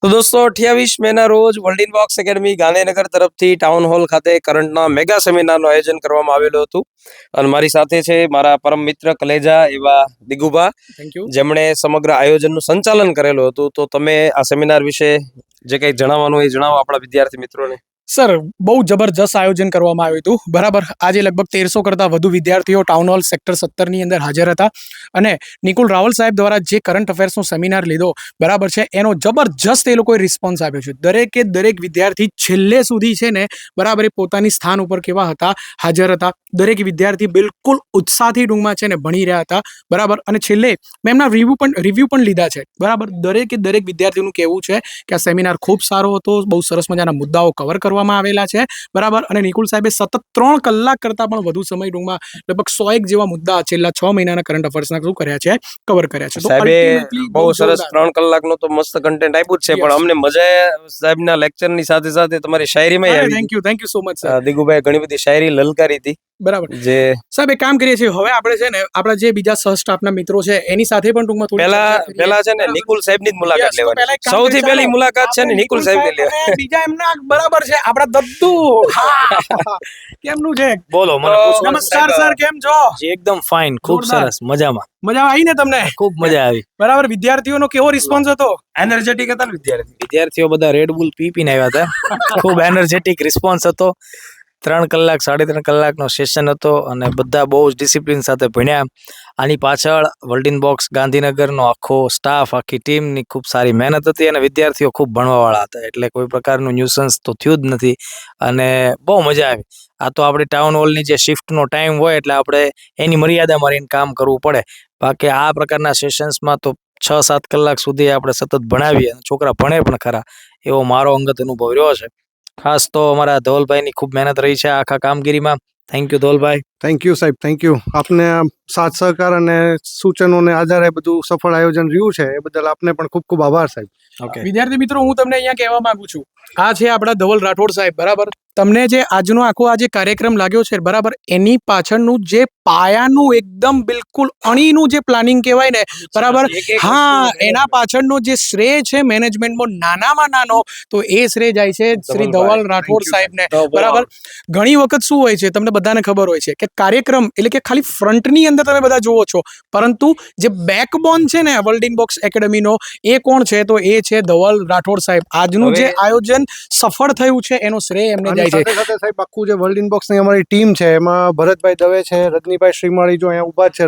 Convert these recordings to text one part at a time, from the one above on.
તો દોસ્તો 28 મેના રોજ વર્લ્ડ ઇનબોક્સ એકેડમી ગાંધીનગર તરફથી ટાઉન હોલ ખાતે કરંટના મેગા સેમિનારનું આયોજન કરવામાં આવેલું હતું અને મારી સાથે છે મારા પરમ મિત્ર કલેજા એવા દિગુભા, જેમણે સમગ્ર આયોજનનું સંચાલન કરેલું હતું. તો તમે આ સેમિનાર વિશે જે કંઈ જણાવવાનું એ જણાવો આપણા વિદ્યાર્થી મિત્રોને. સર, બહુ જબરજસ્ત આયોજન કરવામાં આવ્યું હતું. બરાબર, આજે લગભગ 1300 કરતાં વધુ વિદ્યાર્થીઓ ટાઉન હોલ સેક્ટર 17 ની અંદર હાજર હતા અને નિકુલ રાવલ સાહેબ દ્વારા જે કરંટ અફેર્સનો સેમિનાર લીધો, બરાબર છે, એનો જબરજસ્ત એ લોકોએ રિસ્પોન્સ આપ્યો છે. દરેકે દરેક વિદ્યાર્થી છેલ્લે સુધી છે ને, બરાબર, એ પોતાની સ્થાન ઉપર કેવા હતા, હાજર હતા. દરેક વિદ્યાર્થી બિલકુલ ઉત્સાહથી ટૂંકમાં છે ને ભણી રહ્યા હતા. બરાબર, અને છેલ્લે મેં એમના રિવ્યૂ પણ લીધા છે. બરાબર, દરેકે દરેક વિદ્યાર્થીનું કહેવું છે કે આ સેમિનાર ખૂબ સારો હતો, બહુ સરસ મજાના મુદ્દાઓ કવર કરવામાં આવેલા છે. બરાબર, અને નિકુલ સાહેબે સતત 3 કલાક કરતાં પણ વધુ સમય ટૂંકમાં લગભગ 101 જેવા મુદ્દા છેલ્લા 6 મહિનાના કરંટ અફેર્સના શું કર્યા છે, કવર કર્યા છે. તો સાહેબે બહુ સરસ 3 કલાકનો તો મસ્ત કન્ટેન્ટ આપ્યું છે, પણ અમને મજા સાહેબના લેક્ચરની સાથે સાથે તમારી શાયરીમાં આવી. Thank you so much sir. Digubhai ઘણી બધી શાયરી લલકારી હતી. બરાબર, જે સાહેબ એક કામ કરીએ છીએ હવે આપણે છે ને આપણા જે બીજા સહ સ્ટાફના મિત્રો છે એની સાથે પણ ટૂંકમાં થોડી પહેલા છે ને નિકુલ સાહેબની જ મુલાકાત લેવાની. સૌથી પહેલી મુલાકાત છે ને નિકુલ સાહેબની લેવાની. બીજા એમના બરાબર છે આપણા દત્તુ. કેમનું છે? બોલો, મને પૂછો. નમસ્કાર સર, કેમ છો? એકદમ ફાઇન, ખૂબ સરસ, મજામાં. મજા આવી ને તમને? ખૂબ મજા આવી. બરાબર, વિદ્યાર્થીઓનો કેવો રિસ્પોન્સ હતો? એનર્જેટિક હતા ને વિદ્યાર્થીઓ બધા રેડ બુલ પીને આવ્યા હતા. ખૂબ એનર્જેટિક રિસ્પોન્સ હતો. 3 કલાક 3.5 કલાકનો સેશન હતો અને બધા બહુ જ ડિસિપ્લિન સાથે ભણ્યા. આની પાછળ વર્લ્ડ ઇનબોક્સ ગાંધીનગરનો આખો સ્ટાફ, આખી ટીમની ખૂબ સારી મહેનત હતી અને વિદ્યાર્થીઓ ખૂબ ભણવાવાળા હતા, એટલે કોઈ પ્રકારનું ન્યુસન્સ તો થયું જ નથી અને બહુ મજા આવી. આ તો આપણી ટાઉન હોલની જે શિફ્ટનો ટાઈમ હોય એટલે આપણે એની મર્યાદા મારીને કામ કરવું પડે. બાકી આ પ્રકારના સેશન્સમાં તો 6-7 કલાક સુધી આપણે સતત ભણાવીએ અને છોકરા ભણે પણ ખરા, એવો મારો અંગત અનુભવ રહ્યો છે. ખાસ તો અમારા ધવલભાઈની ખૂબ મહેનત રહી છે આખા કામગીરીમાં. Thank you Dhavalbhai. Thank you સાહેબ, થેન્ક યુ. આપને સાથ સહકાર અને સૂચનોને આધારે બધું સફળ આયોજન રહ્યું છે, એ બદલ આપને પણ ખૂબ ખૂબ આભાર સાહેબ. વિદ્યાર્થી મિત્રો, હું તમને અહીંયા કહેવા માંગુ છું, આ છે આપણા ધવલ રાઠોડ સાહેબ. બરાબર, તમને જે આજનો આખો આ જે કાર્યક્રમ લાગ્યો છે, બરાબર, એની પાછળનું જે પાયાનું એકદમ બિલકુલ અણીનું જે પ્લાનિંગ કહેવાય ને, બરાબર, હા, એના પાછળનો જે શ્રેય છે મેનેજમેન્ટમાં નાનામાં નાનો, તો એ શ્રેય જાય છે શ્રી ધવલ રાઠોડ સાહેબને. બરાબર, ઘણી વખત શું હોય છે, તમને બધાને ખબર હોય છે કે કાર્યક્રમ એટલે કે ખાલી ફ્રન્ટની અંદર તમે બધા જુઓ છો, પરંતુ જે બેકબોન છે ને વર્લ્ડ ઇનબોક્સ એકેડમીનો, એ કોણ છે? તો એ છે ધવલ રાઠોડ સાહેબ. આજનું જે આયોજન સફળ થયું છે એનો શ્રેય એમને જાય છે. સાથે સાહેબ આખું જે વર્લ્ડ ઇનબોક્સની અમારી ટીમ છે, એમાં ભરતભાઈ દવે છે, રજનીભાઈ શ્રીમાળી જો અહીંયા ઉભા છે,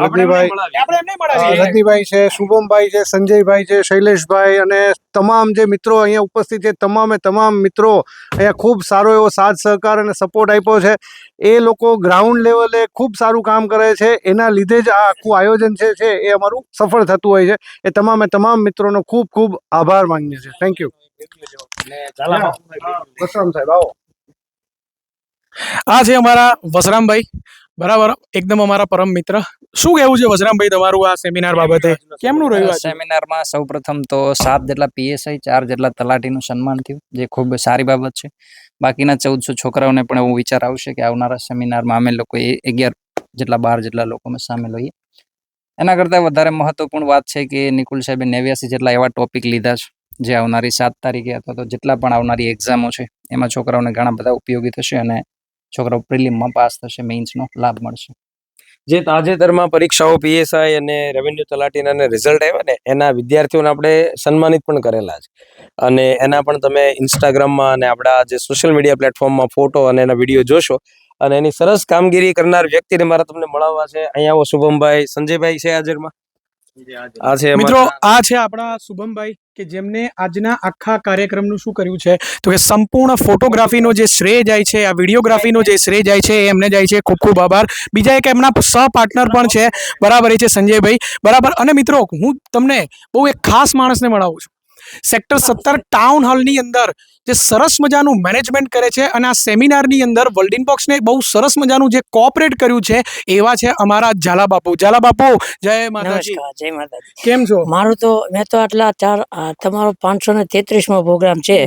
રજનીભાઈ છે, શુભમભાઈ છે, સંજયભાઈ છે, શૈલેષભાઈ અને તમામ જે મિત્રો અહીંયા ઉપસ્થિત છે, તમામ મિત્રો અહીંયા ખૂબ સારો એવો સાથ સહકાર અને સપોર્ટ આપ્યો છે. એ લોકો ગ્રાઉન્ડ લેવલે ખૂબ સારું કામ કરે છે, એના લીધે જ આ આખું આયોજન છે એ અમારું સફળ થતું હોય છે. એ તમામ મિત્રોનો ખૂબ ખૂબ આભાર માનીએ છીએ. Thank you. વસરામ સાહેબ આવો. આ છે અમારા વસરામભાઈ. બરાબર, એકદમ અમારા પરમ મિત્ર. શું કહેવું છે વસરામભાઈ તમારું આ સેમિનાર બાબતે? કેમનું રહ્યું? સેમિનારમાં સૌપ્રથમ તો 7 જેટલા પીએસઆઈ, 4 જેટલા તલાટીનું સન્માન થયું, જે ખૂબ સારી બાબત છે. બાકીના 1400 છોકરાઓને પણ એવું વિચાર આવશે કે આવનારા સેમિનારમાં અમે લોકો 11 જેટલા 12 જેટલા લોકોમાં સામેલ હોઈએ. એના કરતાં વધારે મહત્વપૂર્ણ વાત છે કે નિકુલ સાહેબે 89 જેટલા એવા ટોપિક લીધા છે જે આવનારી 7 તારીખે અથવા તો જેટલા પણ આવનારી એક્ઝામો છે એમાં છોકરાઓને ઘણા બધા ઉપયોગી થશે અને છોકરાઓ પ્રિલિમમાં પાસ થશે, મેઇન્સનો લાભ મળશે. જે તાજેતરમાં પરીક્ષાઓ પીએસઆઈ અને રેવન્યુ તલાટીના રિઝલ્ટ આવ્યા ને, એના વિદ્યાર્થીઓને આપણે સન્માનિત પણ કરેલા છે અને એના પણ તમે ઇન્સ્ટાગ્રામમાં અને આપણા જે સોશિયલ મીડિયા પ્લેટફોર્મમાં ફોટો અને એના વિડીયો જોશો. અને એની સરસ કામગીરી કરનાર વ્યક્તિને મારે તમને મળવા છે. અહીંયા આવો શુભમભાઈ, સંજયભાઈ છે હાજરમાં. મિત્રો, આ છે આપણા શુભમભાઈ કે જેમને આજના આખા કાર્યક્રમનું શું કર્યું છે તો કે સંપૂર્ણ ફોટોગ્રાફીનો જે શ્રેય જાય છે, આ વિડીયોગ્રાફીનો જે શ્રેય જાય છે, એ એમને જાય છે. ખૂબ ખૂબ આભાર. બીજા એક એમના સહ પાર્ટનર પણ છે, બરાબર, એ છે સંજયભાઈ. બરાબર, અને મિત્રો, હું તમને બહુ એક ખાસ માણસને મળાવું છું. સેક્ટર 17 ટાઉન હોલની અંદર જે સરસ મજાનું મેનેજમેન્ટ કરે છે અને આ સેમિનારની અંદર વર્લ્ડ ઇનબોક્સને બહુ સરસ મજાનું જે કોઓપરેટ કર્યું છે એવા છે અમારા ઝાલા બાપુ. ઝાલા બાપુ, જય માતાજી. જય માતાજી. કેમ છો? મેં તો આટલા તમારો 533મો પ્રોગ્રામ છે,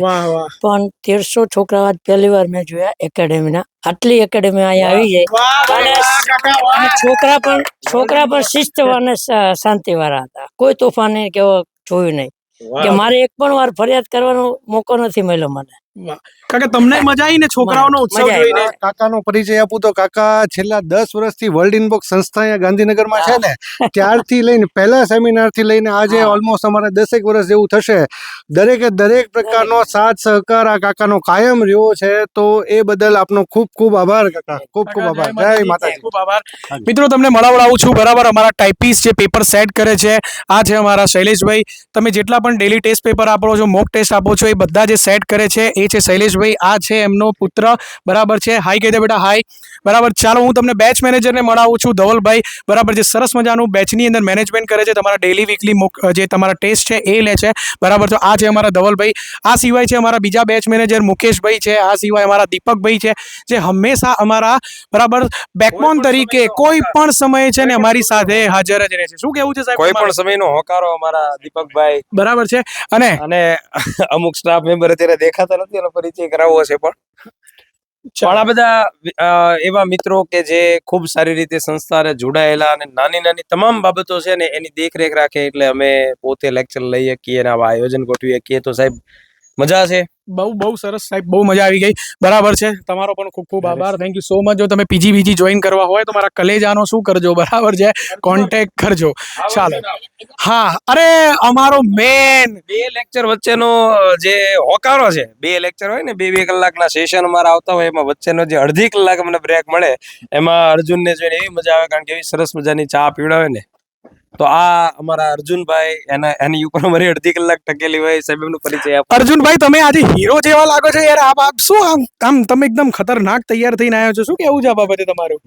પણ 1300 છોકરા આજ પહેલી વાર મેં જોયા એકેડેમીના. આટલી એકેડેમી અહીંયા આવી જાય અને છોકરા પણ શિસ્ત અને શાંતિ વાળા હતા. કોઈ તોફાની કેવો જોયું નહીં. કે મારે એક પણ વાર ફરિયાદ કરવાનો મોકો નથી મળ્યો મને. કાકા તમને મજા આવી ને છોકરાઓનો ઉત્સવ મજા આવી. જોઈને? કાકાનો પરિચય આપું તો કાકા છેલ્લા 10 વર્ષથી વર્લ્ડ ઇનબોક્સ સંસ્થા અહીંયા ગાંધીનગરમાં છે ને ત્યારથી લઈને પહેલા સેમિનારથી લઈને આજે હા. ઓલમોસ્ટ અમારે 10 વર્ષ જેવું થશે. દરેક પ્રકારનો સાથ સહકાર આ કાકાનો કાયમ રહ્યો છે, તો એ બદલ આપનો ખૂબ ખૂબ આભાર કાકા, ખૂબ ખૂબ આભાર. જય માતાજી. ખૂબ આભાર. મિત્રો તમને મળાવડાવું છું. બરાબર, અમારા ટાઈપિસ્ટ જે પેપર સેટ કરે છે આ છે અમારા શૈલેષભાઈ. તમે જેટલા પણ ડેલી ટેસ્ટ પેપર આપો છો, મોક ટેસ્ટ આપો છો, એ બધા જે સેટ કરે છે એ છે શૈલેષભાઈ. આ છે એમનો પુત્ર. બરાબર છે. હાઈ કહી દે બેટા, હાઈ. બરાબર, ચાલો હું તમને બેચ મેનેજરને મળાવું છું, ધવલભાઈ. બરાબર, જે સરસ મજાનું બેચની અંદર મેનેજમેન્ટ કરે છે, તમારા ડેલી વીકલી જે તમારા ટેસ્ટ છે એ લે છે. બરાબર, તો આ છે અમારા ધવલભાઈ. આ સિવાય છે અમારા બીજા બેચ મેનેજર મુકેશભાઈ છે. આ સિવાય અમારા દીપકભાઈ છે, જે હંમેશા અમારા બરાબર બેકબોન તરીકે કોઈ પણ સમયે છે ને અમારી સાથે હાજર જ રહે છે. શું કેવું છે સાહેબ કોઈ તમારું? પણ સમયનો હોકારો અમારા દીપકભાઈ. બરાબર છે. અને અને અમુક સ્ટાફ મેમ્બર અત્યારે દેખાતા નથી, એનો પરિચય કરાવવો છે, પણ આ બધા એવા મિત્રો કે જે ખૂબ સારી રીતે સંસ્થાને જોડાયેલા અને નાની નાની તમામ બાબતો છે ને એની દેખરેખ રાખે, એટલે અમે પોતે લેક્ચર લઈ શકીએ અને આવા આયોજન ગોઠવી શકીએ. તો સાહેબ મજા છે. બહુ સરસ સાહેબ, બહુ મજા આવી ગઈ. બરાબર છે, તમારો પણ ખૂબ ખૂબ આભાર. Thank you so much. જો તમે પીજી જોઈન કરવા હોય તો મારા કલેજાનો શું કરજો, બરાબર છે, કોન્ટેક્ટ કરજો. ચાલો. હા, અરે અમારો મેન બે લેક્ચર વચ્ચેનો જે હોકારો છે, બે લેક્ચર હોય ને 2-2 કલાકના સેશન અમારા આવતા હોય, એમાં વચ્ચેનો જે અડધી કલાક અમને બ્રેક મળે, એમાં અર્જુનને જોઈને એવી મજા આવે, કારણ કે એવી સરસ મજાની ચા પીવડાવે ને. તો આ અમારા અર્જુનભાઈ, એની ઉપર અમારી અડધી કલાક ટકેલી હોય. સાહેબ એમનો પરિચય આપો. અર્જુનભાઈ, તમે આજે હીરો જેવા લાગો છો યાર. આપ શું આમ તમે એકદમ ખતરનાક તૈયાર થઈને આવ્યો છો. શું કેવું છે આ બાબતે તમારું?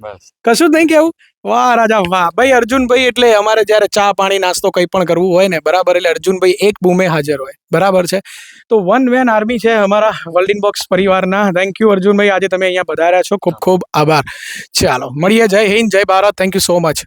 કશું જ નહીં કેવું? વાહ રાજા વાહ. ભાઈ અર્જુનભાઈ એટલે અમારે જ્યારે ચા પાણી નાસ્તો કંઈ પણ કરવું હોય ને, બરાબર, એટલે અર્જુનભાઈ એક બૂમે હાજર હોય. બરાબર છે. તો વન વેન આર્મી છે અમારા વર્લ્ડ ઇનબોક્સ પરિવારના. થેન્ક યુ અર્જુનભાઈ, આજે તમે અહીંયા પધાર્યા છો. ખૂબ ખૂબ આભાર. ચાલો મળીએ. જય હિન્દ, જય Bharat. Thank you so much.